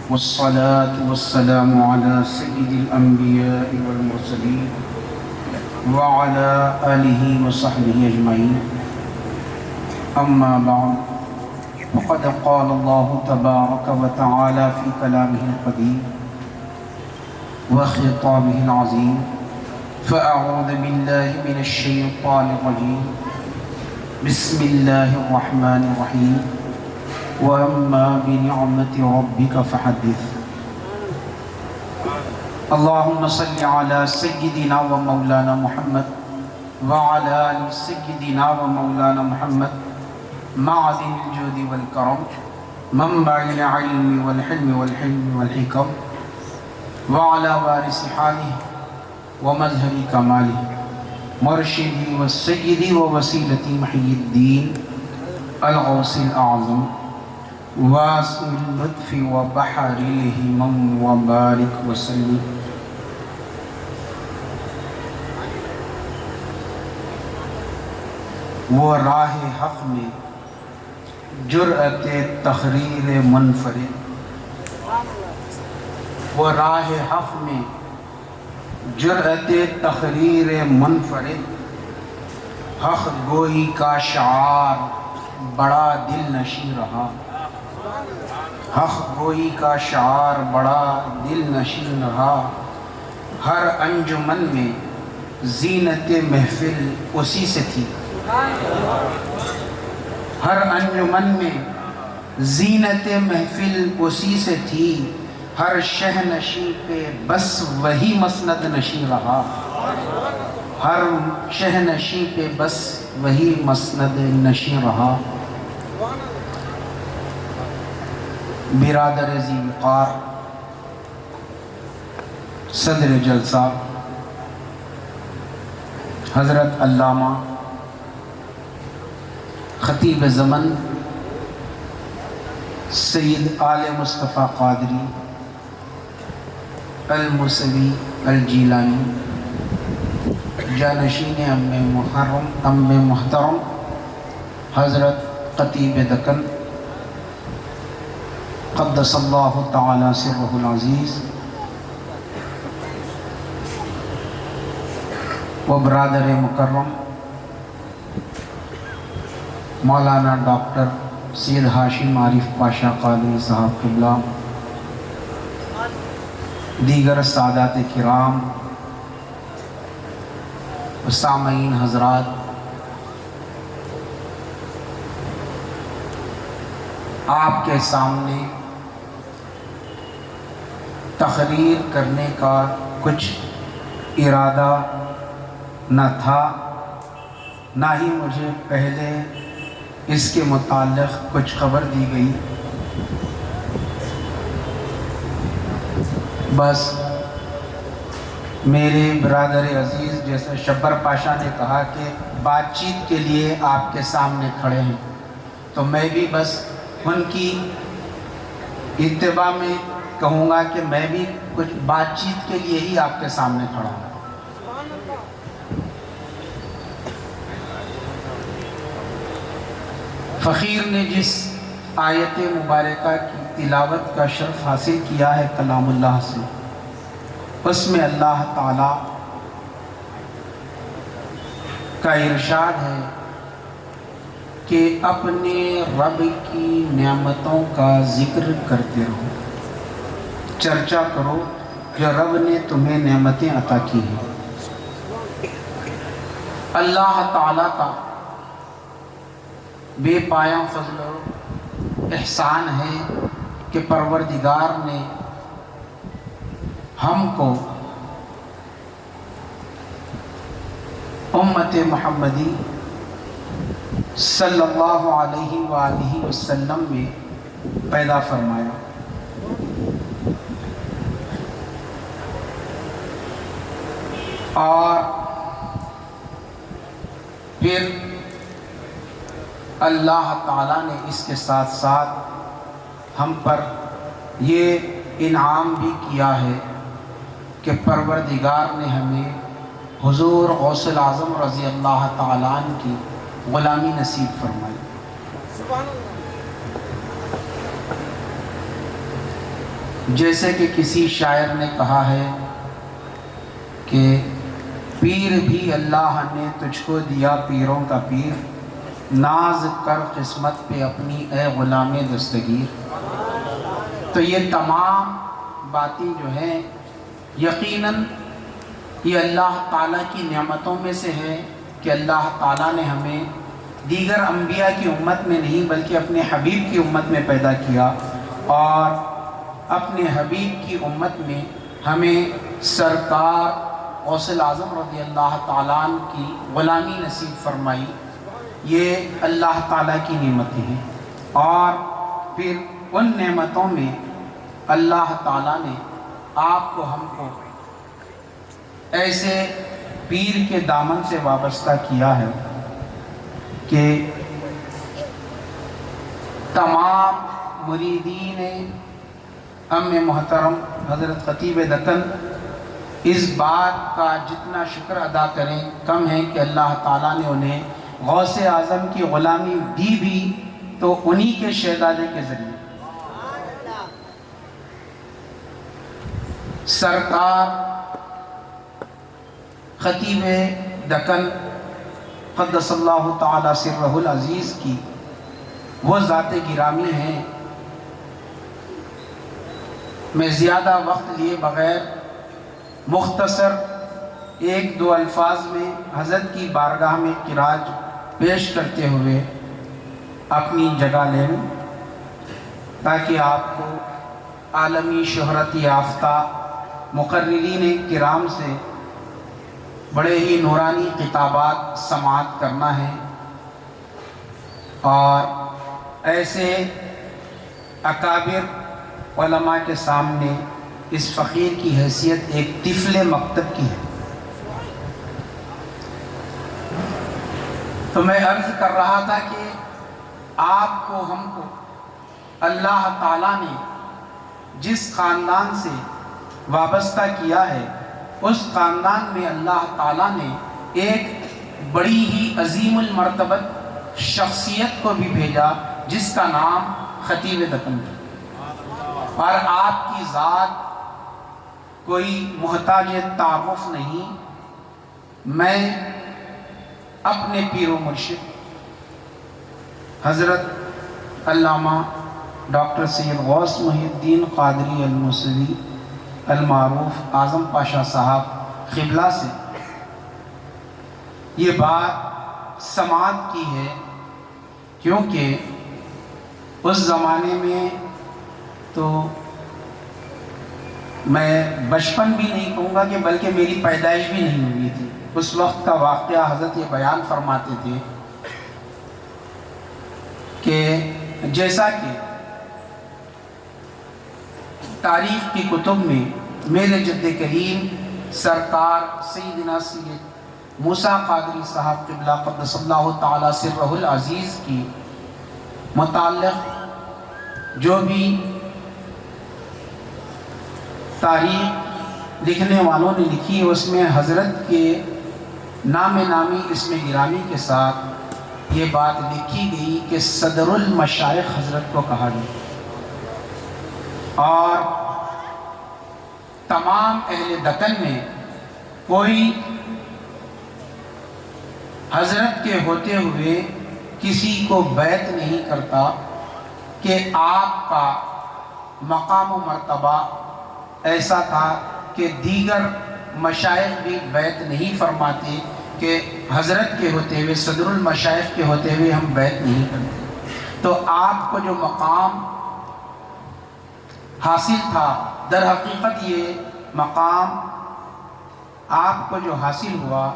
والصلاة والسلام على سيد الأنبياء والمرسلين وعلى آله وصحبه أجمعين. أما بعد، فقد قال الله تبارك وتعالى في كلامه القديم وخطابه العظيم: فأعوذ بالله من الشيطان الرجيم، بسم الله الرحمن الرحيم، وأما بنعمة ربك فحدث. اللهم صل على سيدنا ومولانا محمد وعلى آل سيدنا ومولانا محمد، معدن الجود والكرم، منبع العلم والحلم والحلم والحكم، وعلى وارث حاله ومظهر كماله، مرشدي والسيدي ووسيلتي محي الدين الغوث الأعظم، واسع اللطف وبحر الهمم، وبارك وسلم. وہ راہ حق میں جرأت تقریر منفرد، وہ راہ حق میں جرأت تقریر منفرد، حق گوئی کا شعار بڑا دل نشیں رہا، حق گوئی کا شعار بڑا دل نشیں رہا، ہر انجمن میں زینت محفل اسی سے تھی، ہر انجمن میں زینت محفل اسی سے تھی، ہر شہ نشیں پہ بس وہی مسند نشیں رہا، ہر شہ نشیں پہ بس وہی مسند نشیں رہا. برادر ذی وقار، صدر جلسہ حضرت علامہ خطیب زمن سید آل مصطفیٰ قادری الموسوی الجیلانی، جانشین ام محترم حضرت خطیب دکن قدس اللہ تعالی سرہ العزیز، و برادر مکرم مولانا ڈاکٹر سید ہاشم عارف پاشا قادری صاحب قبلہ، دیگر سادات کرام، سامعین حضرات، آپ کے سامنے تقریر کرنے کا کچھ ارادہ نہ تھا، نہ ہی مجھے پہلے اس کے متعلق کچھ خبر دی گئی. بس میرے برادر عزیز جیسے شبر پاشا نے کہا کہ بات چیت کے لیے آپ کے سامنے کھڑے ہیں، تو میں بھی بس ان کی اتباع میں کہوں گا کہ میں بھی کچھ بات چیت کے لیے ہی آپ کے سامنے کھڑا ہوں. فقیر نے جس آیت مبارکہ کی تلاوت کا شرف حاصل کیا ہے کلام اللہ سے، اس میں اللہ تعالی کا ارشاد ہے کہ اپنے رب کی نعمتوں کا ذکر کرتے رہو، چرچا کرو جو رب نے تمہیں نعمتیں عطا کی ہیں. اللہ تعالیٰ کا بے پایاں فضل و احسان ہے کہ پروردگار نے ہم کو امت محمدی صلی اللہ علیہ وآلہ وسلم میں پیدا فرمایا. اور پھر اللہ تعالیٰ نے اس کے ساتھ ساتھ ہم پر یہ انعام بھی کیا ہے کہ پروردگار نے ہمیں حضور غوث الاعظم رضی اللہ تعالیٰ عنہ کی غلامی نصیب فرمائی. جیسے کہ کسی شاعر نے کہا ہے کہ پیر بھی اللہ نے تجھ کو دیا پیروں کا پیر، ناز کر قسمت پہ اپنی اے غلام دستگیر۔ تو یہ تمام باتیں جو ہیں یقیناً یہ اللہ تعالیٰ کی نعمتوں میں سے ہے کہ اللہ تعالیٰ نے ہمیں دیگر انبیاء کی امت میں نہیں بلکہ اپنے حبیب کی امت میں پیدا کیا، اور اپنے حبیب کی امت میں ہمیں سرکار غوث اعظم رضی اللہ تعالیٰ عنہ کی غلامی نصیب فرمائی۔ یہ اللہ تعالیٰ کی نعمتیں ہیں، اور پھر ان نعمتوں میں اللہ تعالیٰ نے آپ کو ہم کو ایسے پیر کے دامن سے وابستہ کیا ہے کہ تمام مریدین ام محترم حضرت خطیب دکن اس بات کا جتنا شکر ادا کریں کم ہے کہ اللہ تعالیٰ نے انہیں غوث اعظم کی غلامی دی بھی تو انہی کے شہزادے کے ذریعے۔ سرکار خطیب دکن قدس اللہ تعالی سرہ العزیز کی وہ ذات گرامی ہیں۔ میں زیادہ وقت لیے بغیر مختصر ایک دو الفاظ میں حضرت کی بارگاہ میں خراج پیش کرتے ہوئے اپنی جگہ لیں تاکہ آپ کو عالمی شہرت یافتہ مقررین کرام سے بڑے ہی نورانی خطابات سماعت کرنا ہے، اور ایسے اکابر علماء کے سامنے اس فقیر کی حیثیت ایک طفل مکتب کی ہے۔ تو میں عرض کر رہا تھا کہ آپ کو ہم کو اللہ تعالیٰ نے جس خاندان سے وابستہ کیا ہے اس خاندان میں اللہ تعالیٰ نے ایک بڑی ہی عظیم المرتبت شخصیت کو بھی بھیجا جس کا نام خطیب دکن ہے، اور آپ کی ذات کوئی محتاج تعارف نہیں۔ میں اپنے پیر و مرشد حضرت علامہ ڈاکٹر سید غوث محی الدین قادری الموسوی المعروف اعظم پاشا صاحب قبلہ سے یہ بات سماعت کی ہے، کیونکہ اس زمانے میں تو میں بچپن بھی نہیں کہوں گا کہ بلکہ میری پیدائش بھی نہیں ہوئی تھی۔ اس وقت کا واقعہ حضرت یہ بیان فرماتے تھے کہ جیسا کہ تاریخ کی کتب میں میرے جد کریم سرکار سیدنا سید موسیٰ قادری صاحب قبلہ قدس اللہ تعالی سرہ العزیز کی متعلق جو بھی تاریخ لکھنے والوں نے لکھی اس میں حضرت کے نام نامی اسم گرامی کے ساتھ یہ بات لکھی گئی کہ صدر المشائخ حضرت کو کہا گیا، اور تمام اہل دکن میں کوئی حضرت کے ہوتے ہوئے کسی کو بیعت نہیں کرتا کہ آپ کا مقام و مرتبہ ایسا تھا کہ دیگر مشائخ بھی بیعت نہیں فرماتے کہ حضرت کے ہوتے ہوئے صدر المشائخ کے ہوتے ہوئے ہم بیعت نہیں کرتے۔ تو آپ کو جو مقام حاصل تھا در حقیقت یہ مقام آپ کو جو حاصل ہوا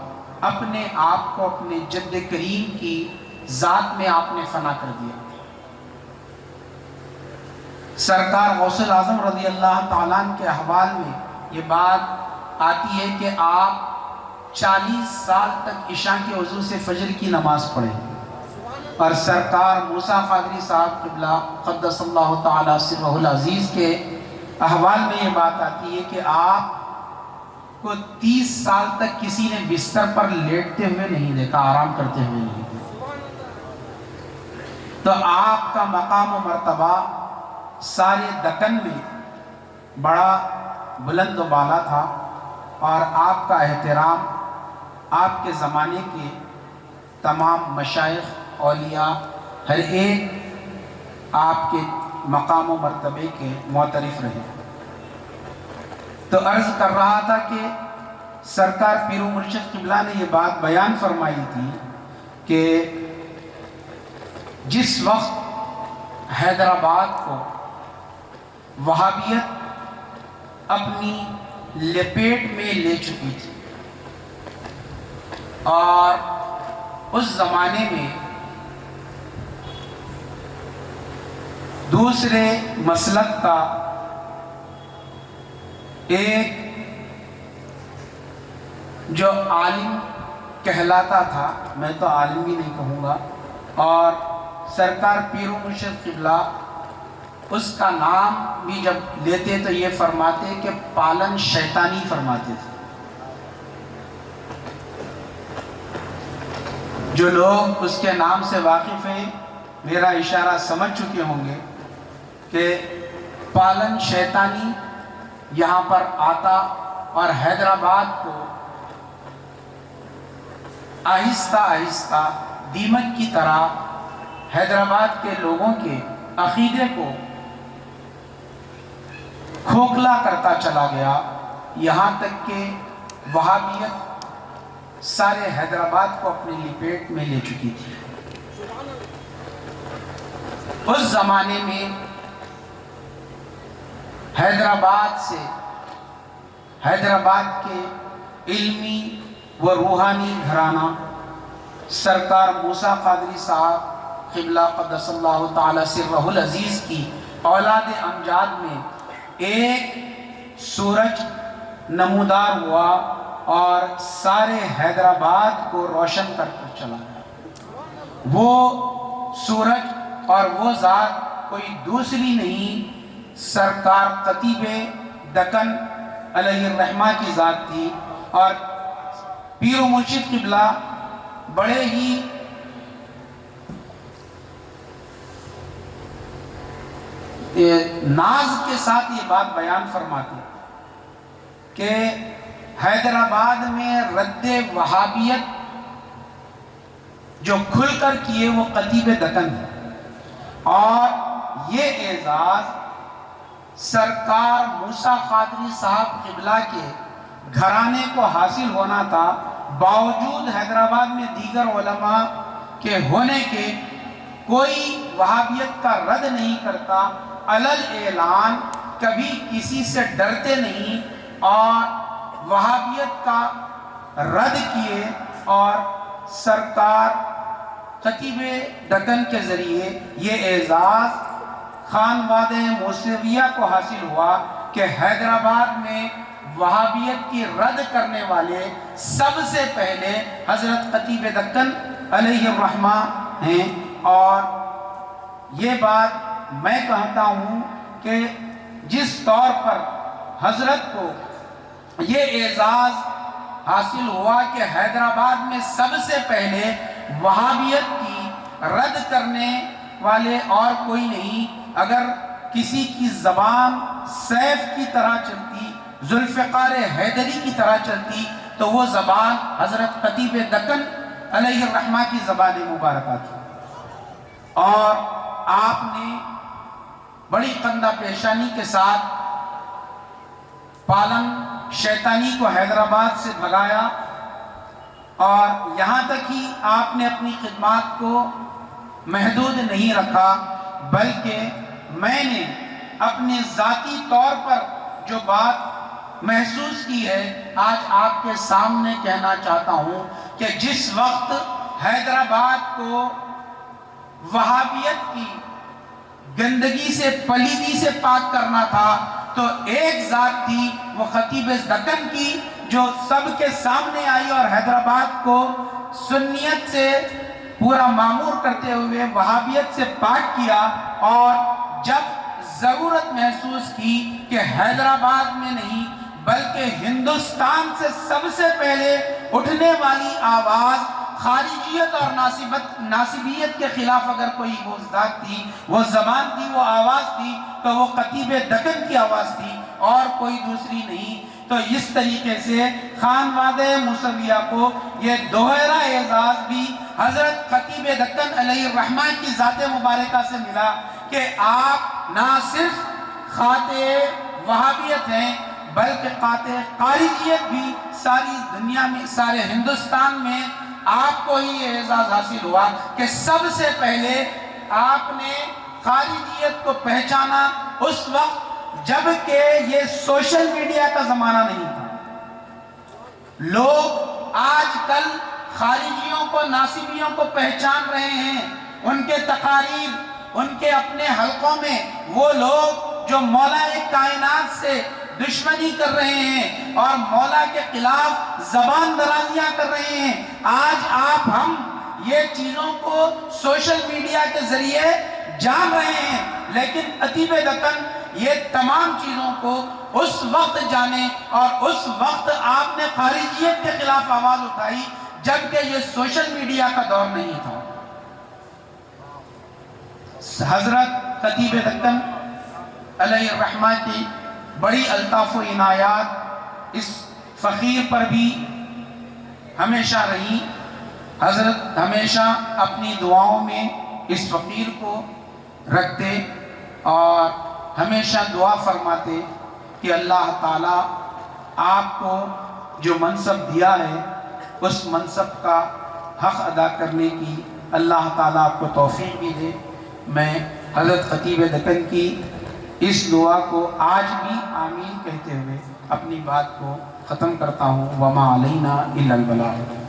اپنے آپ کو اپنے جد کریم کی ذات میں آپ نے فنا کر دیا۔ سرکار غوث اعظم رضی اللہ تعالیٰ عنہ کے احوال میں یہ بات آتی ہے کہ آپ 40 سال تک عشاء کے وضو سے فجر کی نماز پڑھے، اور سرکار موسیٰ قادری صاحب قبلہ قدس اللہ تعالی سرہ العزیز کے احوال میں یہ بات آتی ہے کہ آپ کو 30 سال تک کسی نے بستر پر لیٹتے ہوئے نہیں دیکھا، آرام کرتے ہوئے نہیں دیکھا۔ تو آپ کا مقام و مرتبہ سارے دکن میں بڑا بلند و بالا تھا، اور آپ کا احترام آپ کے زمانے کے تمام مشائخ اولیاء ہر ایک آپ کے مقام و مرتبے کے معترف رہے۔ تو عرض کر رہا تھا کہ سرکار پیر و مرشد قبلہ نے یہ بات بیان فرمائی تھی کہ جس وقت حیدرآباد کو وہابیت اپنی لپیٹ میں لے چکی تھی، اور اس زمانے میں دوسرے مسلک کا ایک جو عالم کہلاتا تھا، میں تو عالم بھی نہیں کہوں گا، اور سرکار پیر و مرشد قبلہ اس کا نام بھی جب لیتے تو یہ فرماتے کہ پالن شیطانی فرماتے تھے۔ جو لوگ اس کے نام سے واقف ہیں میرا اشارہ سمجھ چکے ہوں گے کہ پالن شیطانی یہاں پر آتا اور حیدرآباد کو آہستہ آہستہ دیمک کی طرح حیدرآباد کے لوگوں کے عقیدے کو کھوکھلا کرتا چلا گیا، یہاں تک کہ وہابیت سارے حیدرآباد کو اپنی لپیٹ میں لے چکی تھی۔ اس زمانے میں حیدرآباد کے علمی و روحانی گھرانہ سرکار موسیٰ قادری صاحب قبلہ قدس اللہ تعالی سرہ العزیز کی اولاد امجاد میں ایک سورج نمودار ہوا اور سارے حیدرآباد کو روشن کر کر چلا گیا۔ وہ سورج اور وہ ذات کوئی دوسری نہیں، سرکار خطیب دکن علیہ الرحمہ کی ذات تھی، اور پیر و مرشد قبلہ بڑے ہی ناز کے ساتھ یہ بات بیان فرماتے کہ حیدرآباد میں رد وہابیت جو کھل کر کیے وہ خطیب دکن ہے، اور یہ اعزاز سرکار موسیٰ قادری صاحب قبلہ کے گھرانے کو حاصل ہونا تھا، باوجود حیدرآباد میں دیگر علماء کے ہونے کے کوئی وہابیت کا رد نہیں کرتا، علل اعلان کبھی کسی سے ڈرتے نہیں، اور وہابیت کا رد کیے، اور سرکار خطیب دکن کے ذریعے یہ اعزاز خانوادہ موسویہ کو حاصل ہوا کہ حیدرآباد میں وہابیت کی رد کرنے والے سب سے پہلے حضرت خطیب دکن علیہ الرحمہ ہیں۔ اور یہ بات میں کہتا ہوں کہ جس طور پر حضرت کو یہ اعزاز حاصل ہوا کہ حیدرآباد میں سب سے پہلے وہابیت کی رد کرنے والے اور کوئی نہیں، اگر کسی کی زبان سیف کی طرح چلتی، ذوالفقار حیدری کی طرح چلتی، تو وہ زبان حضرت خطیب دکن علیہ الرحمہ کی زبان مبارکہ تھی، اور آپ نے بڑی قندہ پیشانی کے ساتھ پالن شیطانی کو حیدرآباد سے بھگایا، اور یہاں تک ہی آپ نے اپنی خدمات کو محدود نہیں رکھا، بلکہ میں نے اپنے ذاتی طور پر جو بات محسوس کی ہے آج آپ کے سامنے کہنا چاہتا ہوں کہ جس وقت حیدرآباد کو وہابیت کی گندگی سے پلیدی سے پاک کرنا تھا تو ایک ذات تھی وہ خطیب دکن کی جو سب کے سامنے آئی اور حیدرآباد کو سنیت سے پورا معمور کرتے ہوئے وہابیت سے پاک کیا، اور جب ضرورت محسوس کی کہ حیدرآباد میں نہیں بلکہ ہندوستان سے سب سے پہلے اٹھنے والی آواز خارجیت اور ناصبیت کے خلاف اگر کوئی وہ ذات تھی، وہ زبان تھی، وہ آواز تھی، تو وہ خطیب دکن کی آواز تھی، اور کوئی دوسری نہیں۔ تو اس طریقے سے خانوادہ موسویہ کو یہ دوہرا اعزاز بھی حضرت خطیب دکن علیہ الرحمہ کی ذات مبارکہ سے ملا کہ آپ نہ صرف خاطر وہابیت ہیں بلکہ قاطع خارجیت بھی ساری دنیا میں، سارے ہندوستان میں آپ کو ہی یہ اعزاز حاصل ہوا کہ سب سے پہلے آپ نے خارجیت کو پہچانا اس وقت جبکہ یہ سوشل میڈیا کا زمانہ نہیں تھا۔ لوگ آج کل خارجیوں کو، ناصبیوں کو پہچان رہے ہیں، ان کے تقاریر، ان کے اپنے حلقوں میں وہ لوگ جو مولا کائنات سے دشمنی کر رہے ہیں اور مولا کے خلاف زبان درازیاں کر رہے ہیں، آج آپ ہم یہ چیزوں کو سوشل میڈیا کے ذریعے جان رہے ہیں، لیکن خطیب دکن یہ تمام چیزوں کو اس وقت جانے اور اس وقت آپ نے خارجیت کے خلاف آواز اٹھائی جبکہ یہ سوشل میڈیا کا دور نہیں تھا۔ حضرت خطیب دکن علیہ الرحمہ کی بڑی الطاف و عنایات اس فقیر پر بھی ہمیشہ رہی۔ حضرت ہمیشہ اپنی دعاؤں میں اس فقیر کو رکھتے اور ہمیشہ دعا فرماتے کہ اللہ تعالیٰ آپ کو جو منصب دیا ہے اس منصب کا حق ادا کرنے کی اللہ تعالیٰ آپ کو توفیق بھی دے۔ میں حضرت خطیب دکن کی اس دعا کو آج بھی آمین کہتے ہوئے اپنی بات کو ختم کرتا ہوں۔ وما علینا الا البلاغ۔